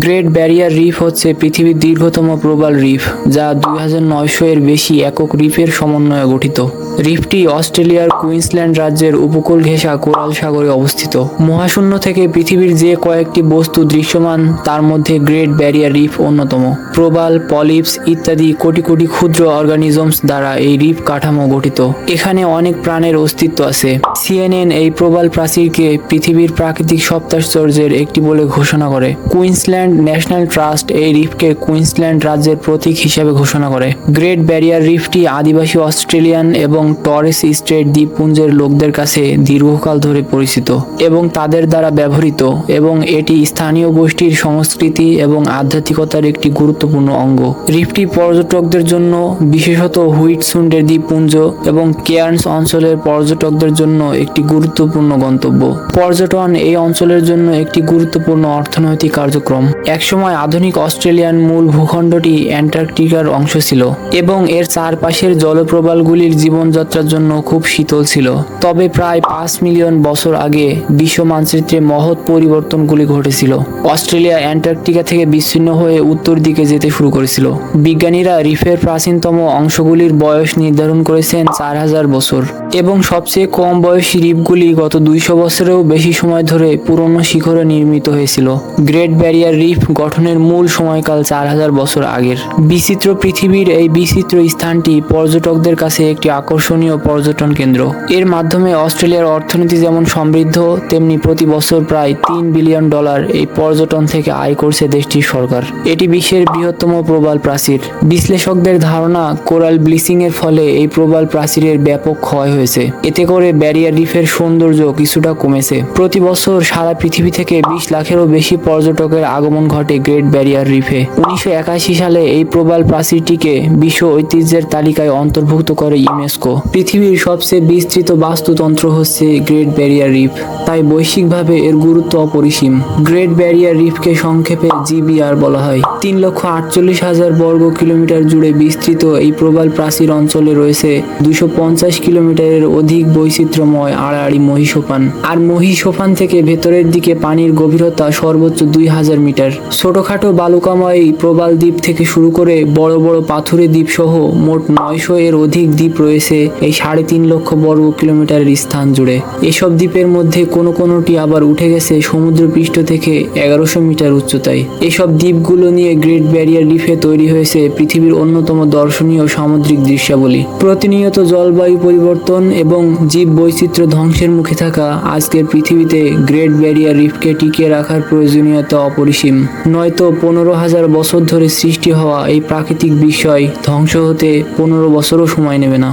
Great barrier reef হচ্ছে পৃথিবীর দীর্ঘতম প্রবাল রিফ, যা 2900 এর বেশি একক রিফের সমন্বয়ে গঠিত। রিফটি অস্ট্রেলিয়ার কুইন্সল্যান্ড রাজ্যের উপকূল ঘেঁষা কোরাল সাগরে অবস্থিত। মহাশূন্য থেকে পৃথিবীর যে কয়েকটি বস্তু দৃশ্যমান তার মধ্যে গ্রেট ব্যারিয়ার রিফ অন্যতম। প্রবাল, পলিপস ইত্যাদি কোটি কোটি ক্ষুদ্র অর্গানিজমস দ্বারা এই রিফ কাঠামো গঠিত। এখানে অনেক প্রাণের অস্তিত্ব আছে। সিএনএন এই প্রবাল প্রাচীরকে পৃথিবীর প্রাকৃতিক সপ্তাশ্চর্যের একটি বলে ঘোষণা করে। কুইন্সল্যান্ড ন্যাশনাল ট্রাস্ট এই রিফকে কুইন্সল্যান্ড রাজ্যের প্রতীক হিসেবে ঘোষণা করে। গ্রেট ব্যারিয়ার রিফটি আদিবাসী অস্ট্রেলিয়ান এবং টরেস স্ট্রেট দ্বীপপুঞ্জের লোকদের কাছে দীর্ঘকাল ধরে পরিচিত এবং তাদের দ্বারা ব্যবহৃত, এবং এটি স্থানীয় গোষ্ঠীর সংস্কৃতি এবং আধ্যাত্মিকতার একটি গুরুত্বপূর্ণ অঙ্গ। রিফটি পর্যটকদের জন্য, বিশেষত হুইটসুন্ডের দ্বীপপুঞ্জ এবং কেয়ার্নস অঞ্চলের পর্যটকদের জন্য একটি গুরুত্বপূর্ণ গন্তব্য। পর্যটন এই অঞ্চলের জন্য একটি গুরুত্বপূর্ণ অর্থনৈতিক কার্যক্রম। একসময় আধুনিক অস্ট্রেলিয়ান মূল ভূখণ্ডটি অ্যান্টার্কটিকার অংশ ছিল এবং এর চারপাশের জলপ্রবালগুলির জীবনযাত্রার জন্য খুব শীতল ছিল। তবে প্রায় 5 মিলিয়ন বছর আগে বিশ্ব মানচিত্রে মহৎ পরিবর্তনগুলি ঘটেছিল। অস্ট্রেলিয়া অ্যান্টার্কটিকা থেকে বিচ্ছিন্ন হয়ে উত্তর দিকে যেতে শুরু করেছিল। বিজ্ঞানীরা রিফের প্রাচীনতম অংশগুলির বয়স নির্ধারণ করেছেন 4000 বছর, এবং সবচেয়ে কম বয়সী রিফগুলি গত 200 বছরেও বেশি সময় ধরে পুরনো শিখরে নির্মিত হয়েছিল। গ্রেট ব্যারিয়ার রিফ গঠনের মূল সময়কাল 4000 বছর আগের। বিচিত্র পৃথিবীর এই বিচিত্র স্থানটি পর্যটকদের কাছে একটি আকর্ষণীয় পর্যটন কেন্দ্র। এর মাধ্যমে অস্ট্রেলিয়ার অর্থনীতি যেমন সমৃদ্ধ, তেমনি প্রতি বছর প্রায় $3 বিলিয়ন এই পর্যটন থেকে আয় করছে দেশটির সরকার। এটি বিশ্বের বৃহত্তম প্রবাল প্রাচীর। বিশ্লেষকদের ধারণা, কোরাল ব্লিচিং এর ফলে এই প্রবাল প্রাচীরের ব্যাপক ক্ষয় হয়েছে। এতে করে ব্যারিয়ার রিফের সৌন্দর্য কিছুটা কমেছে। প্রতি বছর সারা পৃথিবী থেকে 20 লাখেরও বেশি পর্যটকের আগমন ঘটে গ্রেট ব্যারিয়ার রিফে। 1981 সালে এই প্রবাল প্রাচীরটিকে বিশ্ব ঐতিহ্যের তালিকায় অন্তর্ভুক্ত করে ইউনেস্কো। পৃথিবীর সবচেয়ে বিস্তৃত বাস্তুতন্ত্র হচ্ছে গ্রেট ব্যারিয়ার রিফ, তাই বৈশ্বিকভাবে এর গুরুত্ব অপরিসীম। গ্রেট ব্যারিয়ার রিফকে সংক্ষেপে জিবিআর বলা হয়। 3,48,000 বর্গ কিলোমিটার জুড়ে বিস্তৃত এই প্রবাল প্রাচীর অঞ্চলে রয়েছে 250 কিলোমিটারের অধিক বৈচিত্র্যময় আড়াআড়ি মহীসোপান। আর মহীসোপান থেকে ভেতরের দিকে পানির গভীরতা সর্বোচ্চ 2000 মিটার। ছোটখাটো বালুকাময় প্রবাল দ্বীপ থেকে শুরু করে বড় বড় পাথুরে দ্বীপ সহ মোট 900 এর অধিক দ্বীপ রয়েছে এই 3.5 লক্ষ বর্গ কিলোমিটারের স্থান জুড়ে। এসব দ্বীপের মধ্যে কোনোটি আবার উঠে গেছে সমুদ্রপৃষ্ঠ থেকে 1100 মিটার উচ্চতায়। এসব দ্বীপগুলো নিয়ে গ্রেট ব্যারিয়ার রিফে তৈরি হয়েছে পৃথিবীর অন্যতম দর্শনীয় সামুদ্রিক দৃশ্যাবলী। প্রতিনিয়ত জলবায়ু পরিবর্তন এবং জীব বৈচিত্র্য ধ্বংসের মুখে থাকা আজকের পৃথিবীতে গ্রেট ব্যারিয়ার রিফকে টিকিয়ে রাখার প্রয়োজনীয়তা অপরিসীম। নয়তো 15,000 বছর ধরে সৃষ্টি হওয়া এই প্রাকৃতিক বিস্ময় ধ্বংস হতে 15 বছরও সময় নেবে না।